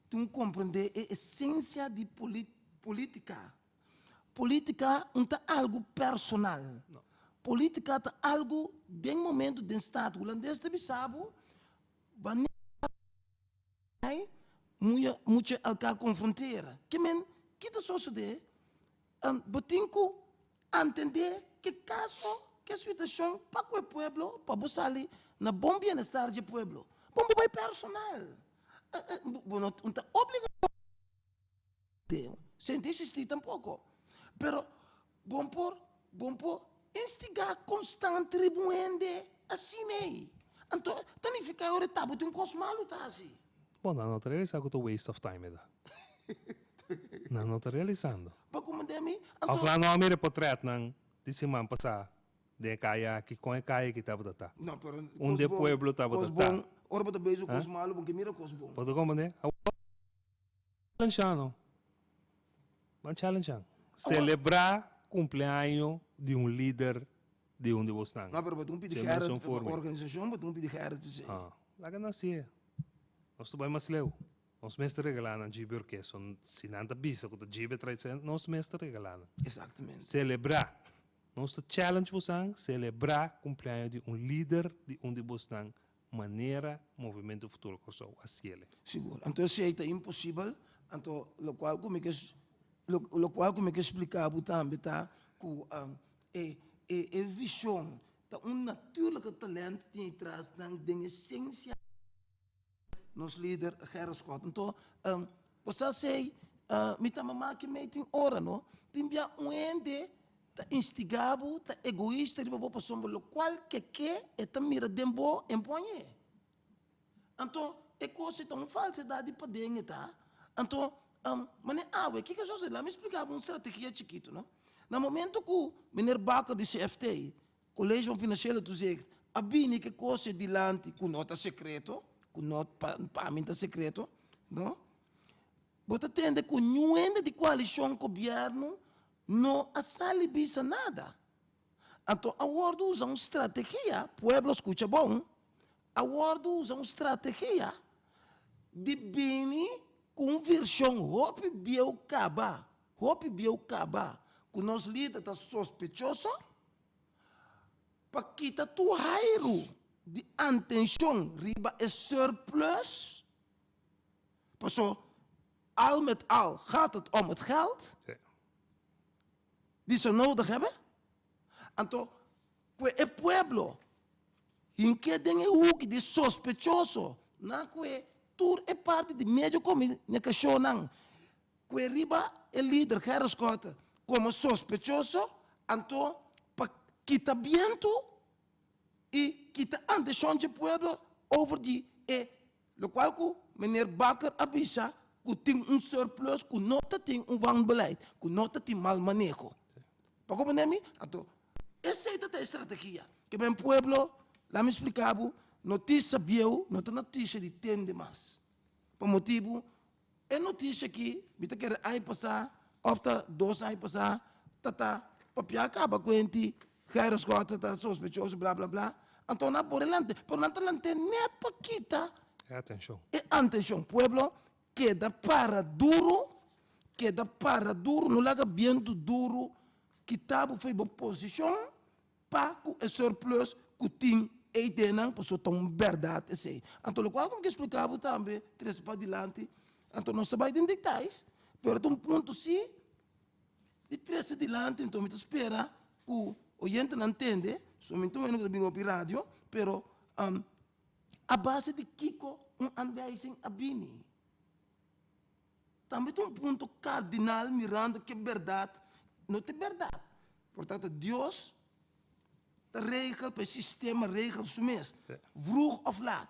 temos que compreender a essência de política. Política não é algo personal. Não. Política é algo de momento do Estado. O holandês também sabe, muito alcar com fronteira. Que está sucedendo? Botinco entender que caso, que situação para o povo, para buscar ali na bom bem-estar do povo. Bom bem personal. Não está obrigado sem desistir tampouco. Pero bom por instigar constante rebuende assim aí. Então, não fica agora tá botando coisa malu tá assim. Bom, não está realizando que é waste of time. Não está realizando. Para comandar-me, Ao falar não mire portrait não, disse man passar de caia que com a caia que estava tá. não, pero De pueblo estava tá. Ora para beijo coisa malu, porque mira coisa bom. Pode como né? Challenge não. Challenge. Celebrar cumpleaños de líder de de Boston. Não, pero botum pedir Sempre cara são forma. organização, botum pedir cara de ser. Ah, lá que nasci. Nós tu vai mais leu. Nós mestre regalando a Gibe porque são sinanta bisa que o Gibe traz nós mestre regalando. Exatamente. Celebrar. Nós tu challenge Boston, celebrar cumpleaños de líder de Boston, maneira movimento futuro Corsol assim ele. Seguro. Então se é impossível, então lo qual como que explicar também tá que é visão, tá natuurlijke talent tem traz da essência nos líder Gerard Scott. Então, você sei, me tá mamá que me tem hora, não? Tem bia ende tá instigado, tá egoísta, de bobo pessoa, lo qual que é tá mira dembo emponhe. Então, é coisa tão falsidade para dentro, tá? Então, mas o que você lá me explicava uma estratégia chiquito, não? No momento que o menino Baco de CFT, collegio finanziario tu zegt, abini che cose di lanti, con nota segreto, con nota pagamento segreto, no? Bota tende con nuende di coalição governo, não assali bisa nada. Então, a Word usa uma estratégia, pueblo escuta bom, a Word usa uma estratégia de bini com versão hopi biel caba, com os líderes tá sospechoso, para quitar tu rairo de atenção, riba é surplus, passou, al met al gaat het om het geld die ze nodig hebben. Então, o pueblo, em que tem o que de sospechoso, na que tur é parte de médio comunicação, não. Que riba é líder, que era escota, como sospechoso, então, para quitar viento e quitar atenção do pueblo over die, lo qual que meneer Bakker avisa, que tem surplus, que não tem wanbeleid, que não tem mal manejo. Para compreender? Então, essa é a estratégia. Que bem pueblo, lá me explicava, notícia biel, não tem notícia de tempo demais. Por motivo, é notícia que, me quer aí passar, ou 2 anos passar, papia acaba com ele, Gairos gota, tá sospechoso, blá blá blá. Então, na por delante, nem para quitar. Atenção. E atenção, pueblo, queda para duro, não laga viento duro, que tabo foi boa posição, para que o surplus que tem e tenang, para tão verdade, assim. Então, o qual como que explicava também, 3 para adiante, então não sabia em detalhes, mas um ponto sim, de 3 adiante, então me espera que o oyente não entende, somente eu não tenho ouvir rádio, pero a base de Kiko, aanwijzing a Bini. Também tem um ponto cardinal mirando que verdade não é verdade. Portanto, Deus regelt, o sistema regelt zo mês, vroeg of laat.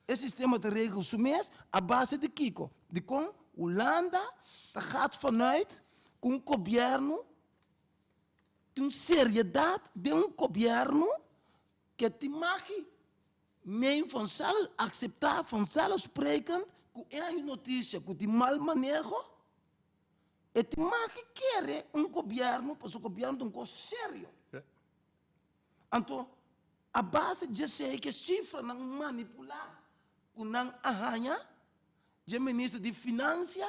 Het systeem te regelen zo mês, a base de Kiko. De com Holanda, dat gaat vanuit een governo, een seriedade de een governo, que te mag nem vanzelf acceptar, vanzelfsprekend, que é uma notícia que te mal manejo, e te mag querer governo, porque o governo é coisa sério. Então, a base de sei que cifra não manipular, que não arranha, de ministro de Finanças,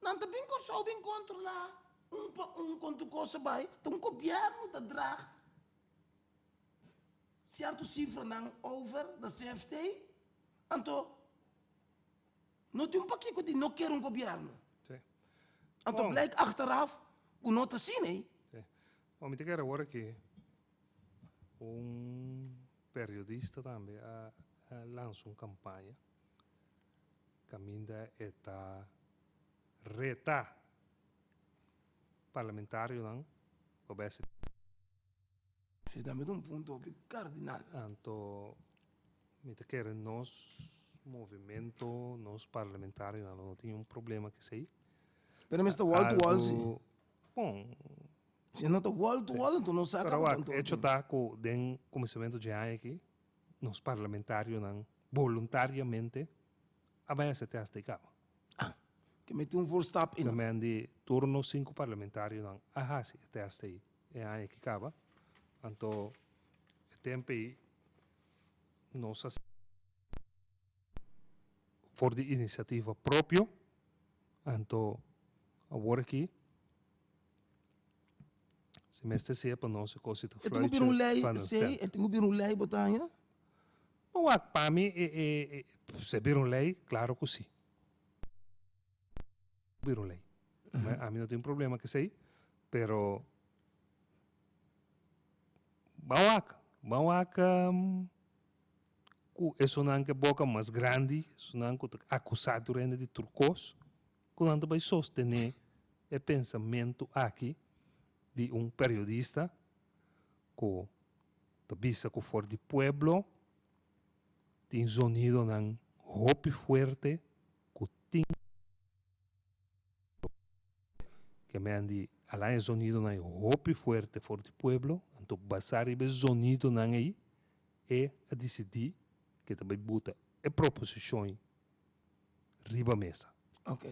não tem bem só bem controlar quanto coisa vai, então o governo da drag certo cifra não over da CFT, então não tem paquete de não quer governo. Então blijkt achteraf que não está assim, né? Bom, me quero agora que periodista também lançou uma campanha caminha eta reta parlamentário não obese. Sim, também um ponto cardinal. Então, me quero nós movimento, nós parlamentários não tem problema que sei. Pero me está wall to wall, sim. Bom, se não está wall to wall, então não saca tanto. Pero hecho tá com den começamento de ano aqui, nós parlamentários não voluntariamente avança até as decaba. Que mete voorstap in. Também de turno 5 parlamentários não ahasi até as aí é ano que acaba. Então, o tempo aí nós for de iniciativa própria, então agora aqui semestre se para nós coisa do flui. Tem lei, sei, tem lei botanha. Bom, para mim se vir lei, claro que sim. Vir lei. A mim não tem problema que sei, pero Bawak é uma boca mais grande, é uma acusado de turcos, quando vai sostener o pensamento aqui de periodista que visa que for de pueblo, tem sonido nan hopi forte, que tem que me andi alá é sonido nan hopi forte for de pueblo, Anto basar ibe sonido nang aí e a decidir que também buta e proposição riba mesa. Ok.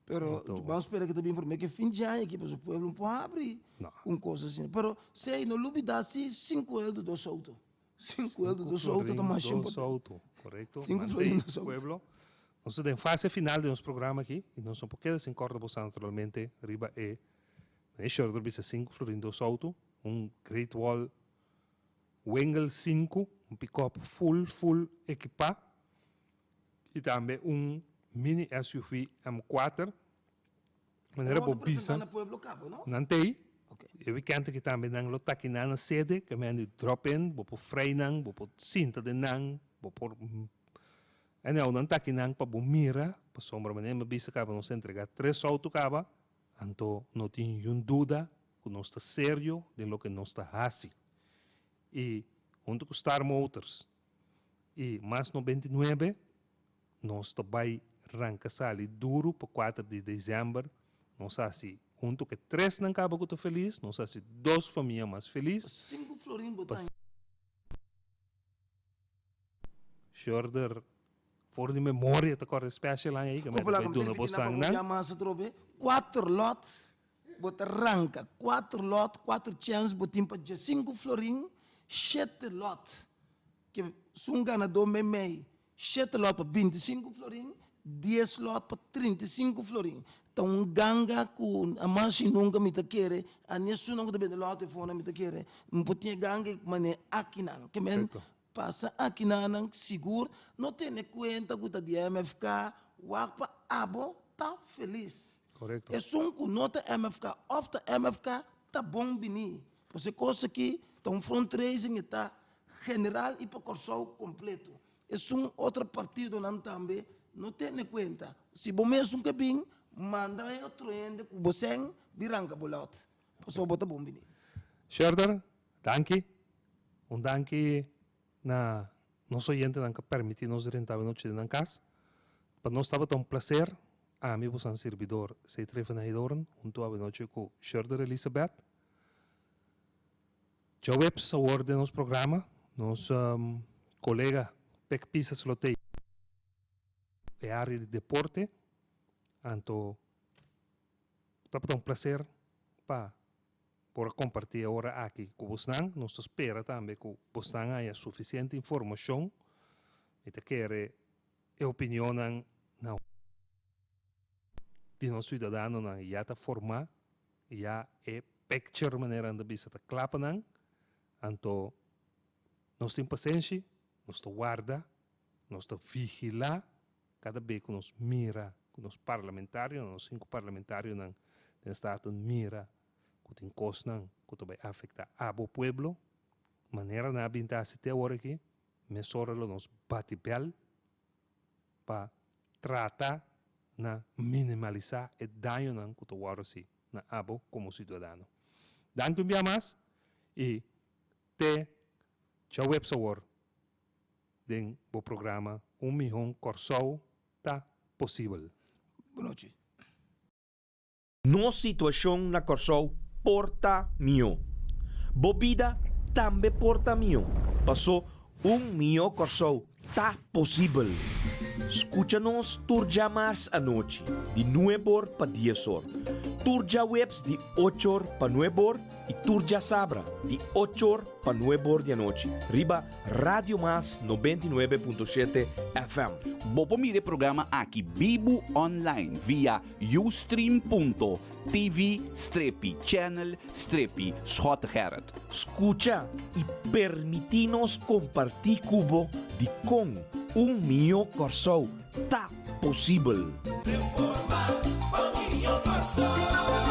Pero Então- vamos esperar que também informe que fim de ano aqui, para o povo não pode abrir Não. com coisas assim. Pero se aí não lubidasse 5 euros do solto. 5 euros do solto florins, tá mais do importante. solto, correto? 5 Mantém, florins do solto. pueblo. Nós estamos em fase final de nosso programa aqui, e nós somos porque se encorda você naturalmente, riba e shorter bisa 5 florins do solto, Great Wall Wengel 5, pick-up full equipado, e também mini SUV M4, maneira bobisa, na Pueblo Cabo, não? nantei, Ok. e we kent que também nang lo takina na sede, que men drop-in, bo po frei nang, bo po cinta de nang, bo por en nou dan takinang pa bumira, pa sombra maneira bisa ka nos entregar 3 autos caba, anto no tin yun duda, que nós está sério de lo que nós está hasi. E junto com Star Motors e mais 99, nós está vai arranca sali duro para 4 de dezembro, nós hasi junto que 3 não acaba com feliz, nós hasi 2 famílias mais feliz. 5 florins botar. Shorter voor die memória te corre special aan je, que me Popular vai doen op sang já nang. massa trobe 4 lot bota arranca 4 lot 4 chance botim para 5 florin 7 lot que sunga do mei 7 lot para 25 florin 10 lot para 35 florin então ganga com a machine nunca me te querer a nisso não deve de lot e fone me te querer um pouquinho ganga mané aqui não que men Correcto. passa aqui não seguro não tem conta que tá de MFK wapa abo tá feliz. Correcto. É só um nota MFK, of the MFK, tá bom bini. Você coisa aqui, tá um fundraising, tá general e para corso completo. É só outro partido não também, não tem conta. Se você mesmo que bem, manda outro ende com você, viranga bolot. Você bota bom bini. Shorter, danke. Danke na nosso oyente que permitir nos rentar noite na casa. Para nós estava tão prazer. A mim, você é um servidor, se trefa na Hidoran, junto a noite com Shorter Elizabeth. Já webs a ordem do nosso programa, nosso colega Pec Pisas Lotei, é área de deporte. Então, estava tão prazer para por compartilhar agora aqui com vocês. Nós espera também que vocês tenham suficiente informação e te querer a opinião na de nosso cidadão na já está formar já é picture maneira de bisa te clapa nang anto nós temos paciência nós te guarda nós te vigila cada vez que nós mira com os parlamentários nós 5 parlamentários nang den staten mira que tem cost nang que vai afetar abo pueblo maneira na binta se te hora aqui mesora lo nos batibel para tratar na minimalizar o dano não que o assim na abo como cidadão. Danke bem mais e te tchau websawar den o programa milhão Corsol tá possível. Boa noite. No situação na Corsol porta mio. Bobida também porta mio. Passou milhão Corsol tá possível. Escucha-nos turja mais à noite, de 9 para 10 horas. Turja webs de 8 para 9 horas e turja sabra de 8 para 9 horas da noite. Riba Radio Mas 99.7 FM. Bopo mire programa aqui Bibo online via ustream.tv/channel/Schotgerrit. Escucha e permitinos compartir cubo de com milhão Corsol tá possível. Reforma, milhão Corsol.